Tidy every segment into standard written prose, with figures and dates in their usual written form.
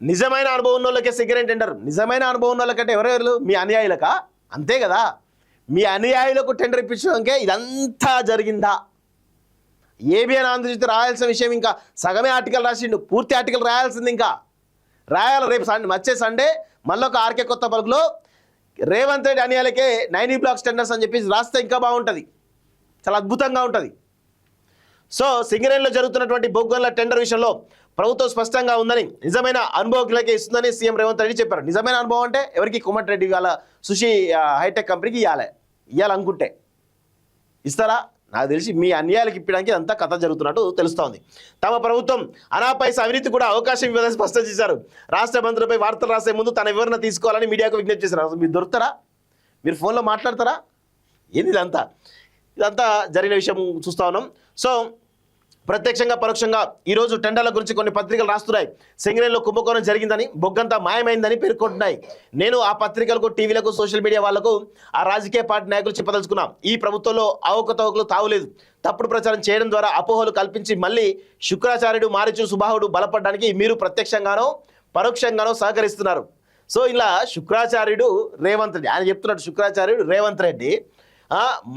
నిజమైన అనుభవం ఉన్న వాళ్ళకే సెకండ్ టెండర్. నిజమైన అనుభవం ఉన్న వాళ్ళకంటే ఎవరెవరు? మీ అనుయాయులకా? అంతే కదా. మీ అనుయాయులకు టెండర్ ఇప్పించడానికే ఇదంతా జరిగిందా? ఏబిఎన్ ఆంధ్రజ్యోతి రాయాల్సిన విషయం ఇంకా సగమే ఆర్టికల్ రాసిండు. పూర్తి ఆర్టికల్ రాయాల్సింది ఇంకా రాయాలి. రేపు వచ్చే సండే మళ్ళీ ఒక ఆర్కే కొత్త పలుకులో రేవంత్ రెడ్డి అనుయాయులకే 9 బ్లాక్స్ టెండర్స్ అని చెప్పి రాస్తే ఇంకా బాగుంటుంది, చాలా అద్భుతంగా ఉంటుంది. సో సింగరేణిలో జరుగుతున్నటువంటి బొగ్గల టెండర్ విషయంలో ప్రభుత్వం స్పష్టంగా ఉందని, నిజమైన అనుభవకులకే ఇస్తుందని సీఎం రేవంత్ రెడ్డి చెప్పారు. నిజమైన అనుభవం అంటే ఎవరికి? కోమటిరెడ్డి వాళ్ళ సుషి హైటెక్ కంపెనీకి ఇవ్వాలనుకుంటే ఇస్తారా? నాకు తెలిసి మీ అన్యాయాలకు ఇప్పడానికి అంతా కథ జరుగుతున్నట్టు తెలుస్తోంది. తమ ప్రభుత్వం అనాపైస అవినీతి కూడా అవకాశం ఇవ్వదని స్పష్టం చేశారు. రాష్ట్ర మంత్రులపై వార్తలు రాసే ముందు తన వివరణ తీసుకోవాలని మీడియాకు విజ్ఞప్తి చేశారు. మీరు దొరుకుతారా? మీరు ఫోన్లో మాట్లాడతారా? ఏంది ఇదంతా జరిగిన విషయం చూస్తా ఉన్నాం. సో ప్రత్యక్షంగా పరోక్షంగా ఈరోజు టెండర్ల గురించి కొన్ని పత్రికలు రాస్తున్నాయి. సింగరేణిలో కుంభకోణం జరిగిందని, బొగ్గంతా మాయమైందని పేర్కొంటున్నాయి. నేను ఆ పత్రికలకు, టీవీలకు, సోషల్ మీడియా వాళ్లకు, ఆ రాజకీయ పార్టీ నాయకులు చెప్పదలుచుకున్నాం. ఈ ప్రభుత్వంలో అవకతవకలు తావులేదు. తప్పుడు ప్రచారం చేయడం ద్వారా అపోహలు కల్పించి మళ్ళీ శుక్రాచార్యుడు, మారిచు సుబాహుడు బలపడడానికి మీరు ప్రత్యక్షంగానో పరోక్షంగానో సహకరిస్తున్నారు. సో ఇలా శుక్రాచార్యుడు రేవంత్ రెడ్డి, ఆయన చెప్తున్నాడు శుక్రాచార్యుడు రేవంత్ రెడ్డి,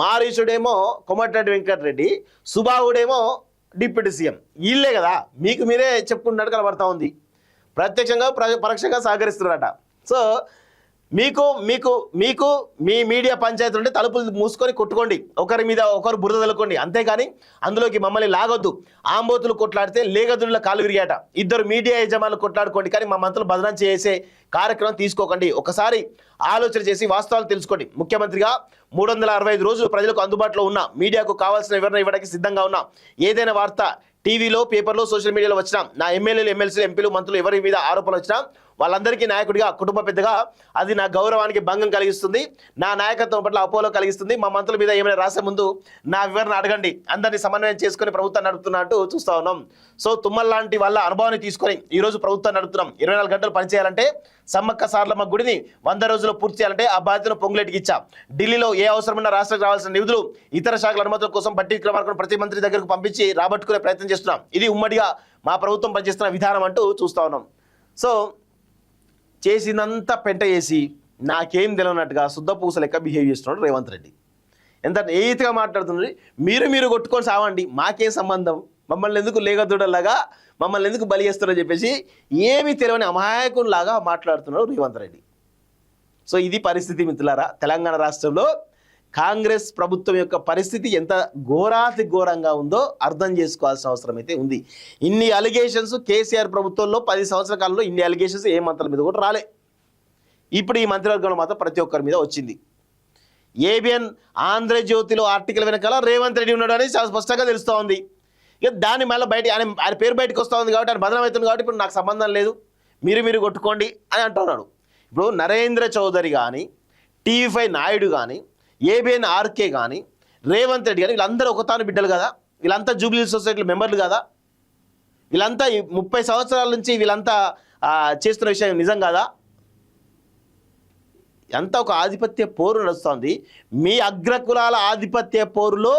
మారీచుడేమో కోమటిరెడ్డి వెంకటరెడ్డి, సుబాహుడేమో డిప్యూటీ సీఎం. వీళ్ళే కదా, మీకు మీరే చెప్పుకుంటున్నట్టు కనబడతా ఉంది. ప్రత్యక్షంగా పరోక్షంగా సహకరిస్తున్నారట. సో మీకు మీకు మీకు మీ మీడియా పంచాయతీ ఉంటే తలుపులు మూసుకొని కొట్టుకోండి, ఒకరి మీద ఒకరు బురద తలుకోండి, అంతేకాని అందులోకి మమ్మల్ని లాగొద్దు. ఆంబోతులు కొట్లాడితే లేగదుల కాలు విరిగాట. ఇద్దరు మీడియా యజమానులు కొట్లాడుకోండి, కానీ మా మంత్రులు బదనం చేసే కార్యక్రమం తీసుకోకండి. ఒకసారి ఆలోచన చేసి వాస్తవాలు తెలుసుకోండి. ముఖ్యమంత్రిగా 365 రోజులు ప్రజలకు అందుబాటులో ఉన్న, మీడియాకు కావాల్సిన వివరణ ఇవ్వడానికి సిద్ధంగా ఉన్నా. ఏదైనా వార్త టీవీలో, పేపర్లో, సోషల్ మీడియాలో వచ్చినా, నా ఎమ్మెల్యేలు, ఎమ్మెల్సీలు, ఎంపీలు, మంత్రులు ఎవరి మీద ఆరోపణలు వచ్చినా వాళ్ళందరికీ నాయకుడిగా, కుటుంబ పెద్దగా అది నా గౌరవానికి భంగం కలిగిస్తుంది, నా నాయకత్వం పట్ల అపోలో కలిగిస్తుంది. మా మంత్రుల మీద ఏమైనా రాసే ముందు నా వివరణ అడగండి. అందరినీ సమన్వయం చేసుకుని ప్రభుత్వాన్ని నడుపుతున్నట్టు చూస్తూ ఉన్నాం. సో తుమ్మల్ లాంటి వాళ్ళ అనుభవాన్ని తీసుకొని ఈరోజు ప్రభుత్వాన్ని నడుపుతున్నాం. 24 గంటలు పనిచేయాలంటే, సమ్మక్క సారలమ్మ గుడిని 100 రోజుల్లో పూర్తి చేయాలంటే ఆ బాధ్యతను పొంగులేటికి ఇచ్చా. ఢిల్లీలో ఏ అవసరమైన రాష్ట్రానికి రావాల్సిన నిధులు, ఇతర శాఖల అనుమతుల కోసం బట్టి విక్రమార్కను ప్రతి మంత్రి దగ్గరకు పంపించి రాబట్టుకునే ప్రయత్నం చేస్తున్నాం. ఇది ఉమ్మడిగా మా ప్రభుత్వం పనిచేస్తున్న విధానం అంటూ చూస్తూ ఉన్నాం. సో చేసిందంతా పెంట చేసి నాకేం తెలియనట్టుగా శుద్ధపూస లెక్క బిహేవ్ చేస్తున్నాడు రేవంత్ రెడ్డి. ఎంత ఏతిగా మాట్లాడుతుంది. మీరు కొట్టుకొని సావండి, మాకేం సంబంధం, మమ్మల్ని ఎందుకు లేగదూడలాగా మమ్మల్ని ఎందుకు బలి చేస్తున్నారని చెప్పేసి ఏమీ తెలియని అమాయకునిలాగా మాట్లాడుతున్నాడు రేవంత్ రెడ్డి. సో ఇది పరిస్థితి మిత్రులారా. తెలంగాణ రాష్ట్రంలో కాంగ్రెస్ ప్రభుత్వం యొక్క పరిస్థితి ఎంత ఘోరాతి ఘోరంగా ఉందో అర్థం చేసుకోవాల్సిన అవసరం అయితే ఉంది. ఇన్ని అలిగేషన్స్ కేసీఆర్ ప్రభుత్వంలో 10 సంవత్సరాల కాలంలో ఇన్ని అలిగేషన్స్ ఏ మంత్రుల మీద కూడా రాలే. ఇప్పుడు ఈ మంత్రివర్గంలో మాత్రం ప్రతి ఒక్కరి మీద వచ్చింది. ఏబిఎన్ ఆంధ్రజ్యోతిలో ఆర్టికల్ వెనకాల రేవంత్ రెడ్డి ఉన్నాడు అనేది చాలా స్పష్టంగా తెలుస్తూ ఉంది. ఇక దాన్ని మళ్ళీ బయట ఆయన పేరు బయటకు వస్తూ ఉంది కాబట్టి, ఆయన బదనం అవుతుంది కాబట్టి ఇప్పుడు నాకు సంబంధం లేదు, మీరు కొట్టుకోండి అని అంటున్నాడు. ఇప్పుడు నరేంద్ర చౌదరి కానీ, టీవీ5 నాయుడు కానీ, ఏబిఎన్ ఆర్కే కానీ, రేవంత్ రెడ్డి కానీ, వీళ్ళందరూ ఒకతాను బిడ్డలు కదా, వీళ్ళంతా జూబ్లీ సొసైటీ మెంబర్లు కదా, వీళ్ళంతా 30 సంవత్సరాల నుంచి వీళ్ళంతా చేస్తున్న విషయం నిజం కాదా? అంతా ఒక ఆధిపత్య పోరు నడుస్తుంది. మీ అగ్రకులాల ఆధిపత్య పోరులో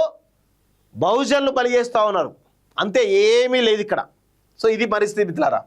బహుజనులు బలి చేస్తూ ఉన్నారు, అంతే, ఏమీ లేదు ఇక్కడ. సో ఇది పరిస్థితి మిత్రులారా.